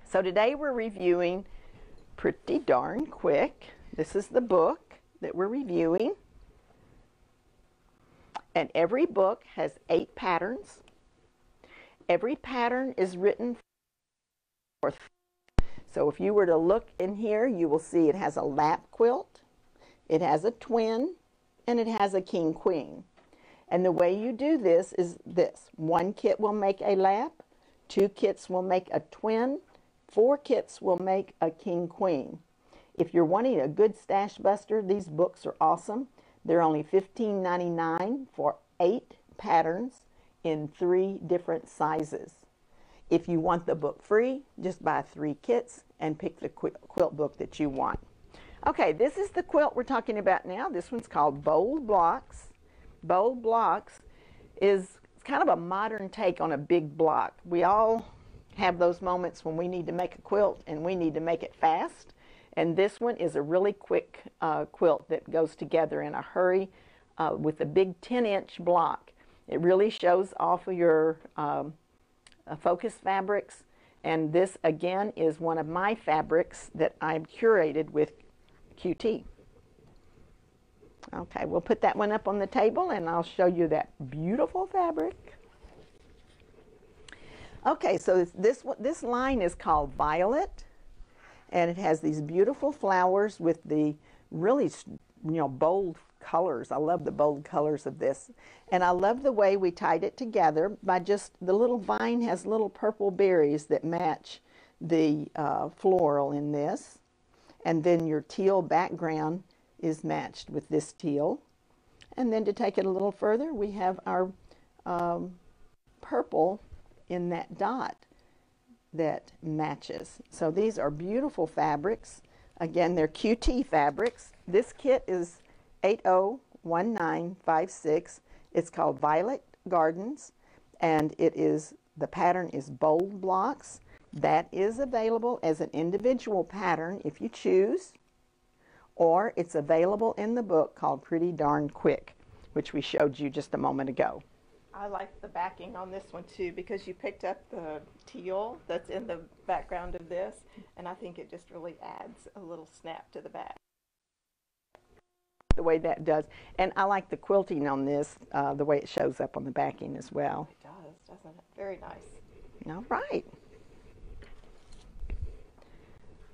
So today we're reviewing Pretty Darn Quick. This is the book that we're reviewing. And every book has 8 patterns. Every pattern is written for. So if you were to look in here, you will see it has a lap quilt, it has a twin, and it has a king queen. And the way you do this is this. 1 kit will make a lap, 2 kits will make a twin, 4 kits will make a king queen. If you're wanting a good stash buster, these books are awesome. They're only $15.99 for 8 patterns in 3 different sizes. If you want the book free, just buy 3 kits and pick the quilt book that you want. Okay, this is the quilt we're talking about now. This one's called Bold Blocks. Bold Blocks is kind of a modern take on a big block. We all have those moments when we need to make a quilt and we need to make it fast. And this one is a really quick quilt that goes together in a hurry with a big 10-inch block. It really shows off of your focus fabrics. And this, again, is one of my fabrics that I've curated with QT. Okay, we'll put that one up on the table and I'll show you that beautiful fabric. Okay, so this line is called Violet, and it has these beautiful flowers with the really, bold colors. I love the bold colors of this. And I love the way we tied it together by just, the little vine has little purple berries that match the floral in this. And then your teal background is matched with this teal. And then to take it a little further, we have our purple in that dot that matches. So these are beautiful fabrics. Again, they're QT fabrics. This kit is 801956. It's called Violet Gardens, and the pattern is Bold Blocks. That is available as an individual pattern if you choose, or it's available in the book called Pretty Darn Quick, which we showed you just a moment ago. I like the backing on this one too, because you picked up the teal that's in the background of this, and I think it just really adds a little snap to the back. The way that does. And I like the quilting on this, the way it shows up on the backing as well. It does, doesn't it? Very nice. All right.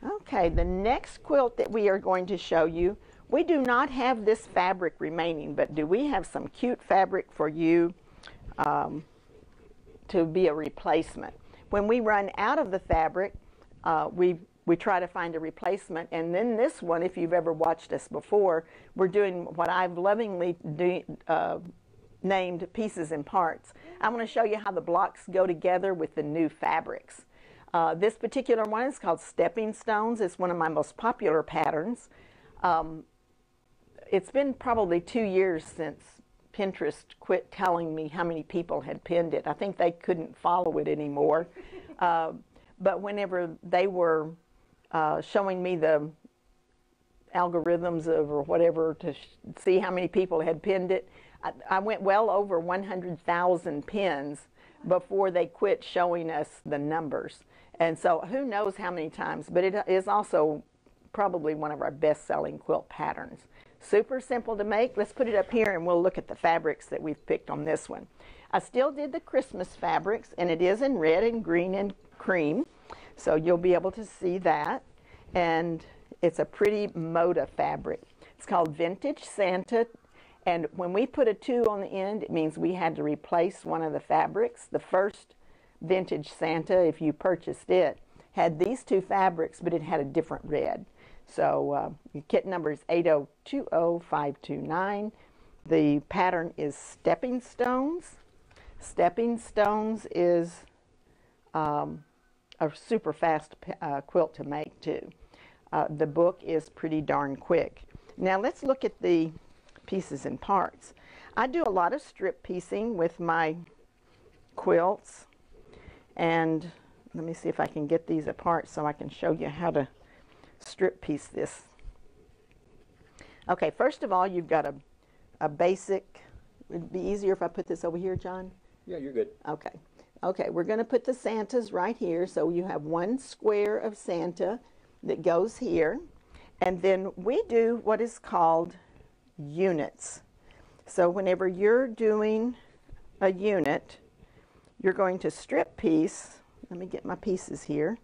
Okay, the next quilt that we are going to show you, we do not have this fabric remaining, but do we have some cute fabric for you to be a replacement? When we run out of the fabric, we try to find a replacement, and then this one, if you've ever watched us before, we're doing what I've lovingly named Pieces and Parts. I'm going to show you how the blocks go together with the new fabrics. This particular one is called Stepping Stones. It's one of my most popular patterns. It's been probably 2 years since Pinterest quit telling me how many people had pinned it. I think they couldn't follow it anymore. But whenever they were showing me the algorithms or whatever to see how many people had pinned it, I went well over 100,000 pins before they quit showing us the numbers. And so who knows how many times, but it is also probably one of our best-selling quilt patterns. Super simple to make. Let's put it up here and we'll look at the fabrics that we've picked on this one. I still did the Christmas fabrics, and it is in red and green and cream, so you'll be able to see that. And it's a pretty Moda fabric. It's called Vintage Santa, and when we put a 2 on the end, it means we had to replace one of the fabrics. The first Vintage Santa, if you purchased it, had these 2 fabrics, but it had a different red. So your kit number is 8020529. The pattern is Stepping Stones. Stepping Stones is a super fast quilt to make too. The book is Pretty Darn Quick. Now let's look at the pieces and parts. I do a lot of strip piecing with my quilts, and let me see if I can get these apart so I can show you how to strip piece this. Okay, first of all, you've got a basic. Would it be easier if I put this over here, John? Yeah, you're good. Okay. Okay, we're going to put the Santas right here. So you have one square of Santa that goes here. And then we do what is called units. So whenever you're doing a unit, you're going to strip piece. Let me get my pieces here.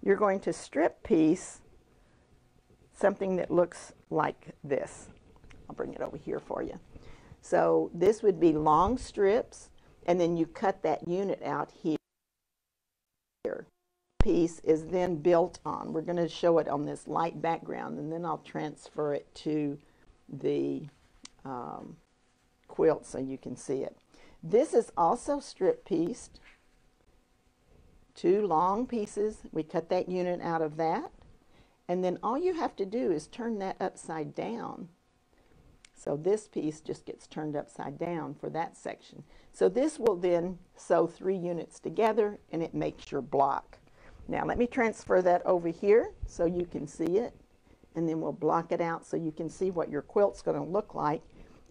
You're going to strip piece something that looks like this. I'll bring it over here for you. So this would be long strips, and then you cut that unit out here. Piece is then built on. We're going to show it on this light background, and then I'll transfer it to the quilt so you can see it. This is also strip pieced. Two long pieces. We cut that unit out of that, and then all you have to do is turn that upside down. So this piece just gets turned upside down for that section. So this will then sew 3 units together, and it makes your block. Now let me transfer that over here so you can see it, and then we'll block it out so you can see what your quilt's going to look like.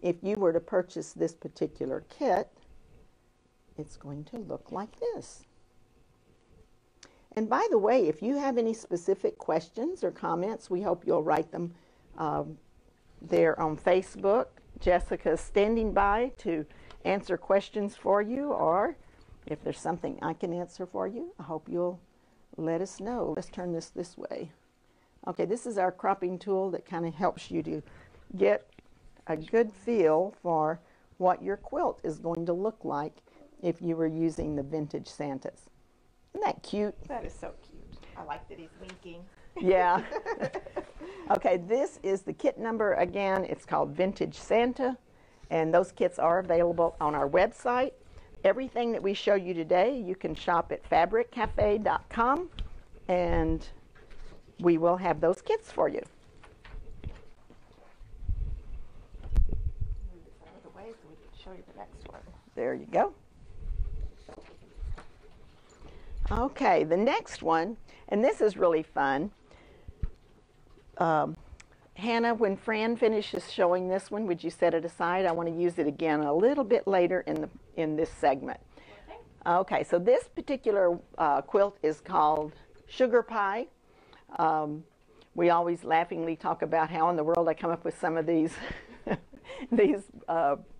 If you were to purchase this particular kit, it's going to look like this. And by the way, if you have any specific questions or comments, we hope you'll write them there on Facebook. Jessica's standing by to answer questions for you, or if there's something I can answer for you, I hope you'll let us know. Let's turn this way. Okay, this is our cropping tool that kind of helps you to get a good feel for what your quilt is going to look like if you were using the vintage Santas. Isn't that cute? That is so cute. I like that he's winking. Yeah. Okay, this is the kit number again. It's called Vintage Santa, and those kits are available on our website. Everything that we show you today, you can shop at fabriccafe.com, and we will have those kits for you. Move this out of the way so we can show you the next one. There you go. Okay, the next one, and this is really fun. Hannah, when Fran finishes showing this one, would you set it aside? I want to use it again a little bit later in this segment. Okay, so this particular quilt is called Sugar Pie. We always laughingly talk about how in the world I come up with some of these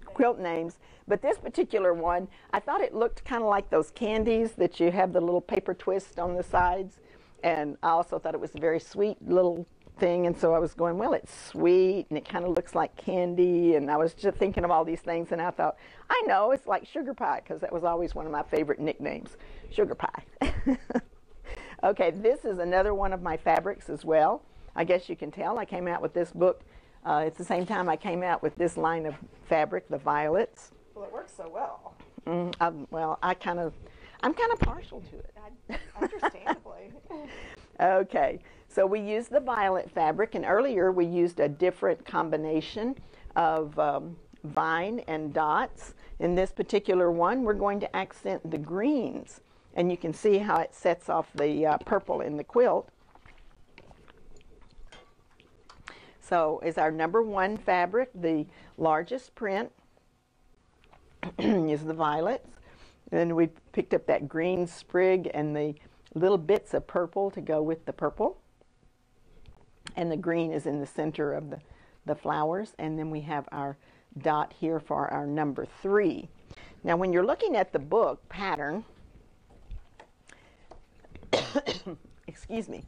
quilt names. But this particular one, I thought it looked kind of like those candies that you have the little paper twist on the sides. And I also thought it was a very sweet little thing. And so I was going, well, it's sweet and it kind of looks like candy. And I was just thinking of all these things. And I thought, I know, it's like Sugar Pie, because that was always one of my favorite nicknames, Sugar Pie. Okay, this is another one of my fabrics as well. I guess you can tell I came out with this book. It's the same time I came out with this line of fabric, the violets. Well, it works so well. Well, I'm kind of partial to it. Understandably. Okay, so we used the violet fabric, and earlier we used a different combination of vine and dots. In this particular one, we're going to accent the greens, and you can see how it sets off the purple in the quilt. So is our number 1 fabric. The largest print is the violets. Then we picked up that green sprig and the little bits of purple to go with the purple. And the green is in the center of the flowers. And then we have our dot here for our number 3. Now when you're looking at the book pattern, excuse me,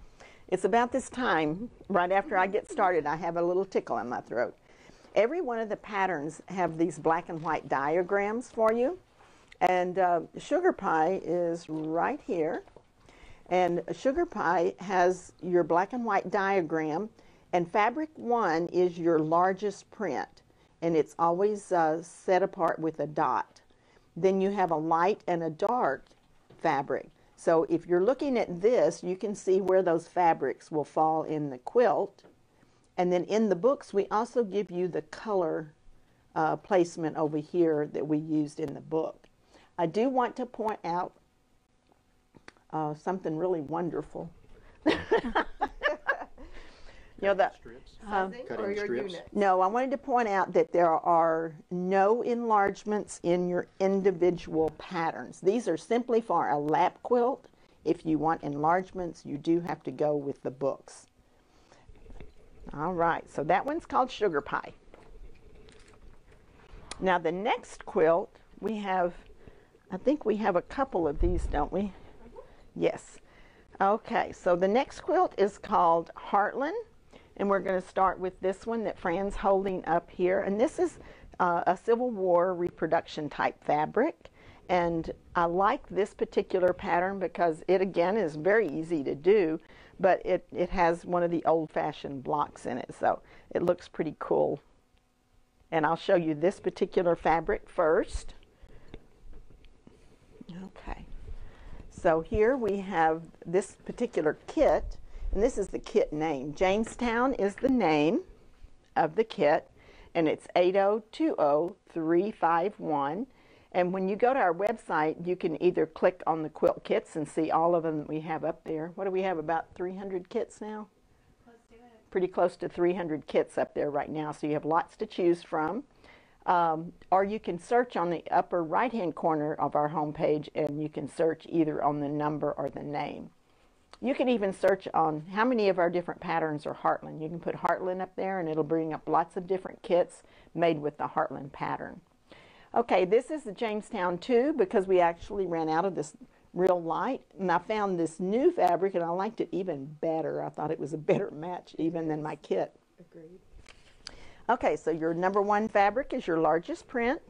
it's about this time, right after I get started, I have a little tickle in my throat. Every one of the patterns have these black and white diagrams for you. And Sugar Pie is right here. And Sugar Pie has your black and white diagram. And Fabric 1 is your largest print. And it's always set apart with a dot. Then you have a light and a dark fabric. So if you're looking at this, you can see where those fabrics will fall in the quilt. And then in the books, we also give you the color placement over here that we used in the book. I do want to point out something really wonderful. You know, the, Strips. Sizing Cutting or your strips. units? no, I wanted to point out that there are no enlargements in your individual patterns. These are simply for a lap quilt. If you want enlargements, you do have to go with the books. All right, so that one's called Sugar Pie. Now the next quilt, we have, I think we have a couple of these, don't we? Yes. Okay, so the next quilt is called Heartland. And we're going to start with this one that Fran's holding up here. And this is a Civil War reproduction type fabric. And I like this particular pattern because it, again, is very easy to do. But it has one of the old-fashioned blocks in it. So it looks pretty cool. And I'll show you this particular fabric first. Okay. So here we have this particular kit. And this is the kit name. Jamestown is the name of the kit, and it's 8020351. And when you go to our website, you can either click on the quilt kits and see all of them that we have up there. What do we have, about 300 kits now? Pretty close to 300 kits up there right now, so you have lots to choose from. Or you can search on the upper right-hand corner of our homepage, and you can search either on the number or the name. You can even search on how many of our different patterns are Heartland. You can put Heartland up there and it'll bring up lots of different kits made with the Heartland pattern. Okay, this is the Jamestown 2 because we actually ran out of this real light, and I found this new fabric and I liked it even better. I thought it was a better match even than my kit. Agreed. Okay, so your number 1 fabric is your largest print.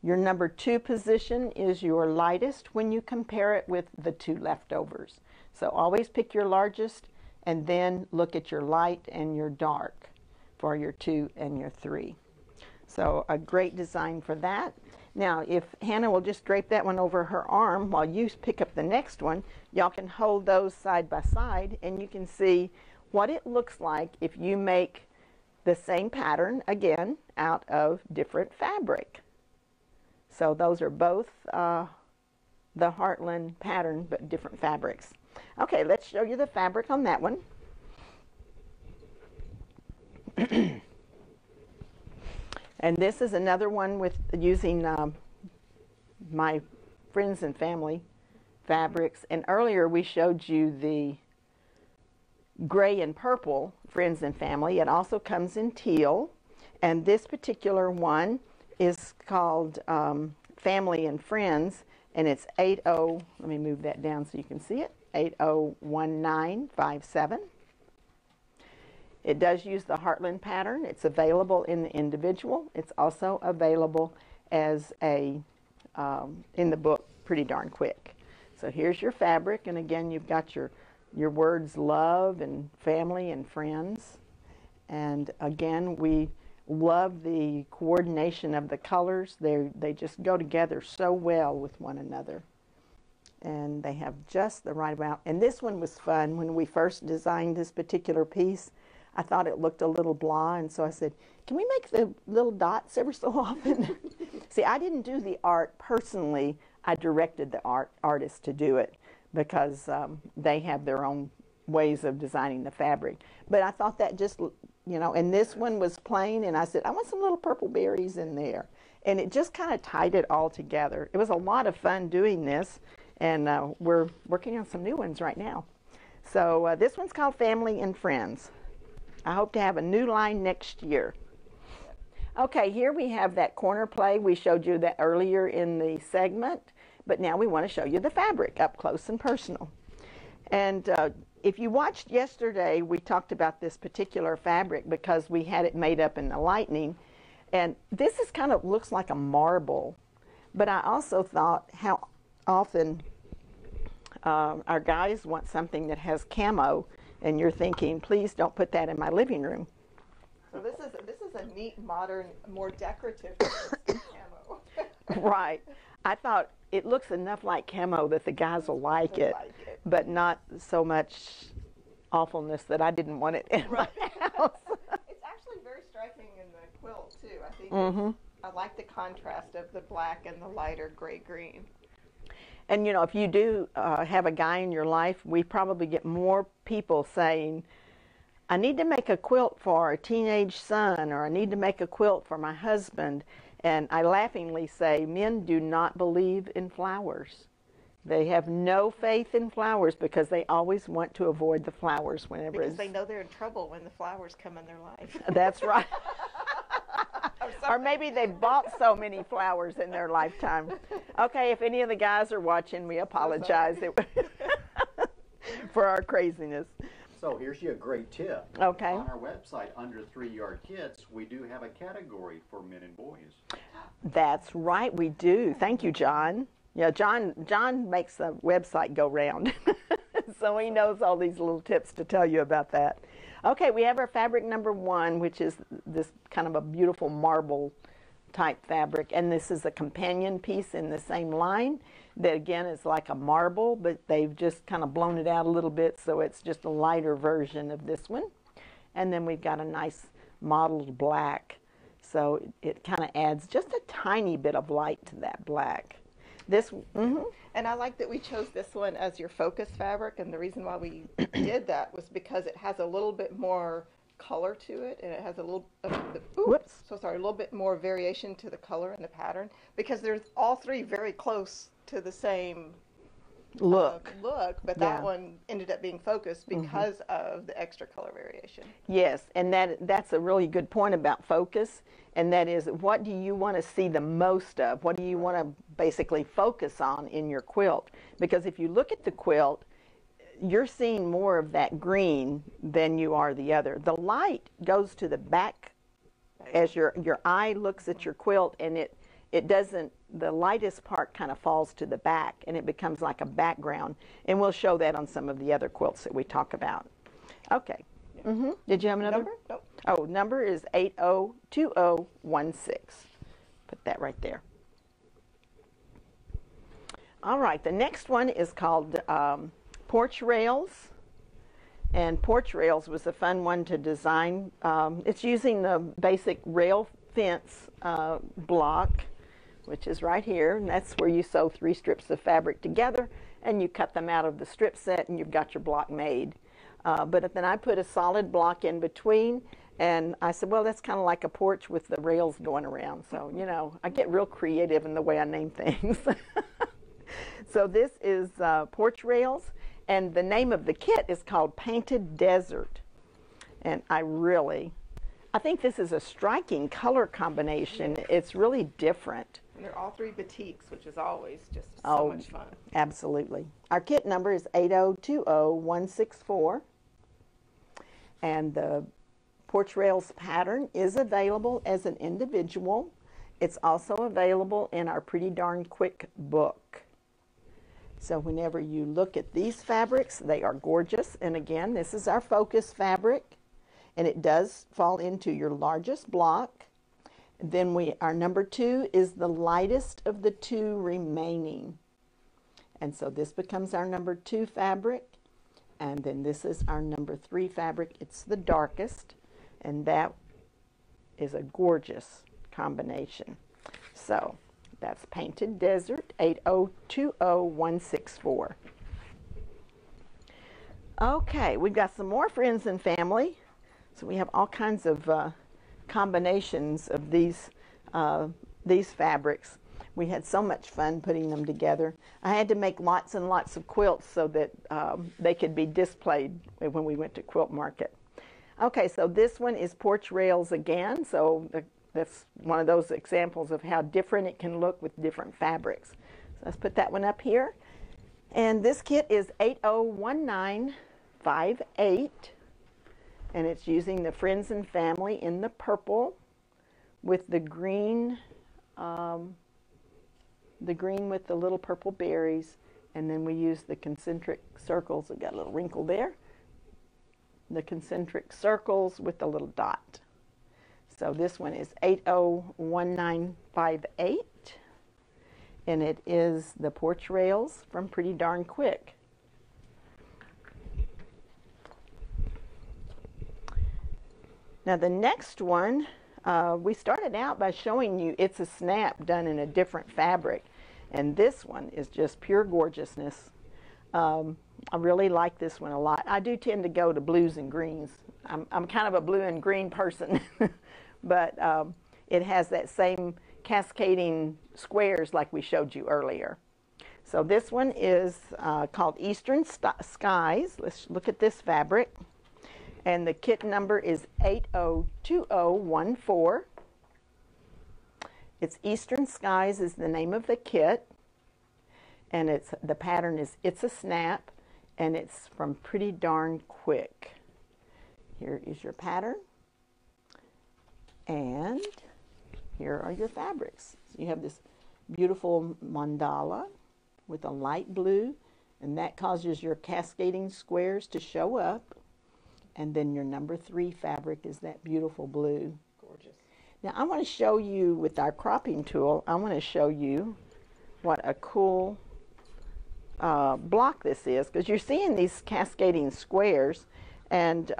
Your number 2 position is your lightest when you compare it with the 2 leftovers. So always pick your largest and then look at your light and your dark for your 2 and your 3. So a great design for that. Now if Hannah will just drape that one over her arm while you pick up the next one, y'all can hold those side by side and you can see what it looks like if you make the same pattern again out of different fabric. So those are both the Heartland pattern, but different fabrics. Okay, let's show you the fabric on that one. And this is another one with using my friends and family fabrics. And earlier we showed you the gray and purple friends and family. It also comes in teal. And this particular one is called Family and Friends, and it's 80, let me move that down so you can see it, 801957. It does use the Heartland pattern. It's available in the individual. It's also available as a in the book pretty darn quick. So here's your fabric, and again you've got your words love and family and friends. And again, we love the coordination of the colors. They just go together so well with one another. And they have just the right amount. And this one was fun. When we first designed this particular piece, I thought it looked a little blah, and so I said, can we make the little dots ever so often? See, I didn't do the art personally. I directed the artist to do it because they have their own ways of designing the fabric. But I thought that just, you know, and this one was plain, and I said, I want some little purple berries in there. And it just kind of tied it all together. It was a lot of fun doing this, and we're working on some new ones right now. So this one's called Family and Friends. I hope to have a new line next year. Okay, here we have that corner play. We showed you that earlier in the segment, but now we want to show you the fabric up close and personal. And if you watched yesterday, we talked about this particular fabric because we had it made up in the lightning. And this is kind of looks like a marble, but I also thought how often our guys want something that has camo, and you're thinking, please don't put that in my living room. So this is a neat, modern, more decorative camo. Right. I thought it looks enough like camo that the guys will like it, but not so much awfulness that I didn't want it in my house. It's actually very striking in the quilt too. I think I like the contrast of the black and the lighter gray-green. And you know, if you do have a guy in your life, we probably get more people saying, I need to make a quilt for a teenage son, or I need to make a quilt for my husband. And I laughingly say, men do not believe in flowers. They have no faith in flowers because they always want to avoid the flowers whenever Because they know they're in trouble when the flowers come in their life. That's right. Or maybe they bought so many flowers in their lifetime. Okay, if any of the guys are watching, we apologize for our craziness. So here's you a great tip. Okay. On our website, under 3-yard kits, we do have a category for men and boys. That's right, we do. Thank you, John. Yeah, John makes the website go round. So he knows all these little tips to tell you about that. Okay, we have our fabric number 1, which is this kind of a beautiful marble type fabric. And this is a companion piece in the same line that again is like a marble, but they've just kind of blown it out a little bit, so it's just a lighter version of this one. And then we've got a nice mottled black, so it kind of adds just a tiny bit of light to that black. This, And I like that we chose this one as your focus fabric, and the reason why we did that was because it has a little bit more color to it, and it has a little, a little bit more variation to the color and the pattern, because there's all three very close to the same look, but that one ended up being focused because of the extra color variation. Yes, and that's a really good point about focus, and that is, what do you want to see the most of? What do you want to basically focus on in your quilt? Because if you look at the quilt, you're seeing more of that green than you are the other. The light goes to the back as your eye looks at your quilt, and it doesn't, the lightest part kind of falls to the back, and it becomes like a background. And we'll show that on some of the other quilts that we talk about. Okay. Did you have another? Number? Nope. Oh, number is 802016. Put that right there. All right, the next one is called Porch Rails. And Porch Rails was a fun one to design. It's using the basic rail fence block, which is right here, and that's where you sew 3 strips of fabric together and you cut them out of the strip set and you've got your block made. But then I put a solid block in between, and I said, well, that's kind of like a porch with the rails going around. So, you know, I get real creative in the way I name things. So this is Porch Rails, and the name of the kit is called Painted Desert. And I think this is a striking color combination. It's really different. And they're all 3 batiks, which is always just so much fun. Absolutely. Our kit number is 8020164. And the Porch Rails pattern is available as an individual. It's also available in our Pretty Darn Quick book. So whenever you look at these fabrics, they are gorgeous. And again, this is our focus fabric, and it does fall into your largest block. Then our number 2 is the lightest of the 2 remaining. And so this becomes our number 2 fabric. And then this is our number 3 fabric. It's the darkest. And that is a gorgeous combination. So that's Painted Desert, 8020164. Okay, we've got some more friends and family. So we have all kinds of combinations of these fabrics. We had so much fun putting them together. I had to make lots and lots of quilts so that they could be displayed when we went to Quilt Market. Okay, so this one is Porch Rails again. So that's one of those examples of how different it can look with different fabrics. So let's put that one up here. And this kit is 801958. And it's using the Friends and Family in the purple with the green with the little purple berries. And then we use the concentric circles. I've got a little wrinkle there. The concentric circles with the little dot. So this one is 801958. And it is the Porch Rails from Pretty Darn Quick. Now the next one, we started out by showing you It's a Snap done in a different fabric. And this one is just pure gorgeousness. I really like this one a lot. I do tend to go to blues and greens. I'm kind of a blue and green person, but it has that same cascading squares like we showed you earlier. So this one is called Eastern Skies. Let's look at this fabric. And the kit number is 802014. It's Eastern Skies is the name of the kit. And the pattern is It's a Snap, and it's from Pretty Darn Quick. Here is your pattern. And here are your fabrics. So you have this beautiful mandala with a light blue, and that causes your cascading squares to show up. And then your number 3 fabric is that beautiful blue. Gorgeous. Now I want to show you with our cropping tool, I want to show you what a cool block this is, because you're seeing these cascading squares, and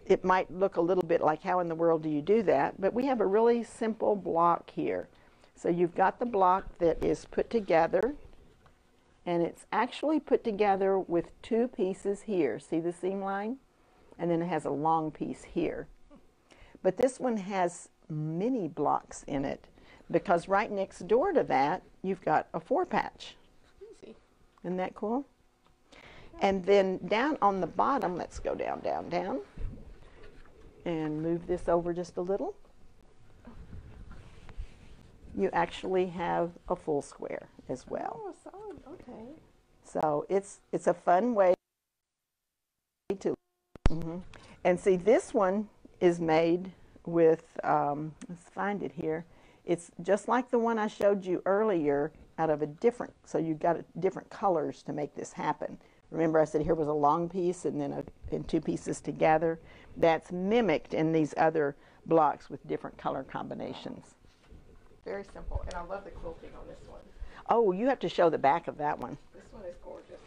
it might look a little bit like, how in the world do you do that? But we have a really simple block here. So you've got the block that is put together, and it's actually put together with 2 pieces here. See the seam line? And then it has a long piece here. But this one has mini blocks in it, because right next door to that you've got a 4-patch. Easy. Isn't that cool? And then down on the bottom, let's go down, down, down, and move this over just a little. You actually have a full square as well. Oh, solid. Okay. So it's a fun way to, and see, this one is made with, let's find it here. It's just like the one I showed you earlier, out of a different, so you've got different colors to make this happen. Remember I said here was a long piece and then in 2 pieces together. That's mimicked in these other blocks with different color combinations. Very simple, and I love the quilting on this one. Oh, you have to show the back of that one. This one is gorgeous.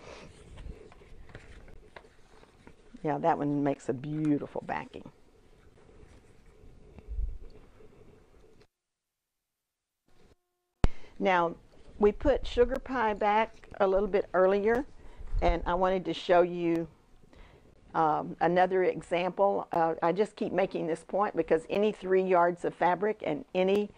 Yeah, that one makes a beautiful backing. Now, we put sugar pie back a little bit earlier, and I wanted to show you another example. I just keep making this point because any 3 yards of fabric and any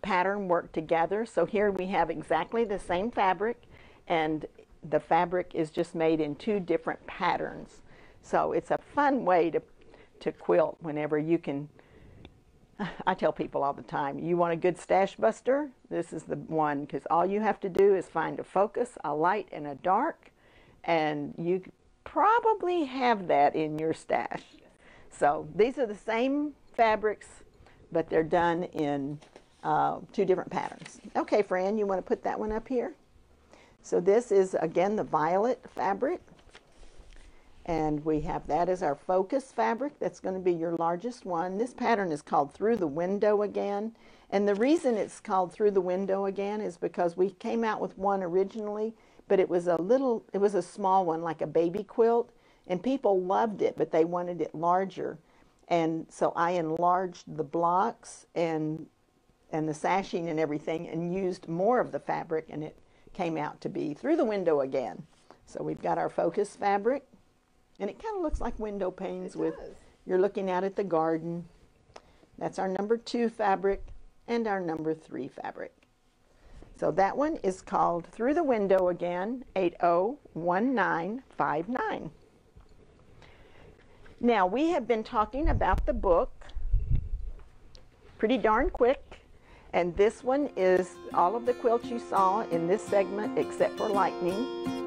pattern work together. So here we have exactly the same fabric, and the fabric is just made in 2 different patterns. So it's a fun way to quilt whenever you can. I tell people all the time, you want a good stash buster? This is the one, because all you have to do is find a focus, a light, and a dark, and you probably have that in your stash. So these are the same fabrics, but they're done in 2 different patterns. Okay, Fran, you want to put that one up here? So this is, again, the violet fabric. And we have that as our focus fabric. That's going to be your largest one. This pattern is called Through the Window Again. And the reason it's called Through the Window Again is because we came out with one originally, but it was a small one, like a baby quilt. And people loved it, but they wanted it larger. And so I enlarged the blocks and the sashing and everything, and used more of the fabric, and it came out to be Through the Window Again. So we've got our focus fabric. And it kind of looks like window panes with, you're looking out at the garden. That's our number 2 fabric and our number 3 fabric. So that one is called Through the Window Again, 801959. Now we have been talking about the book, Pretty Darn Quick. And this one is all of the quilts you saw in this segment except for Lightning.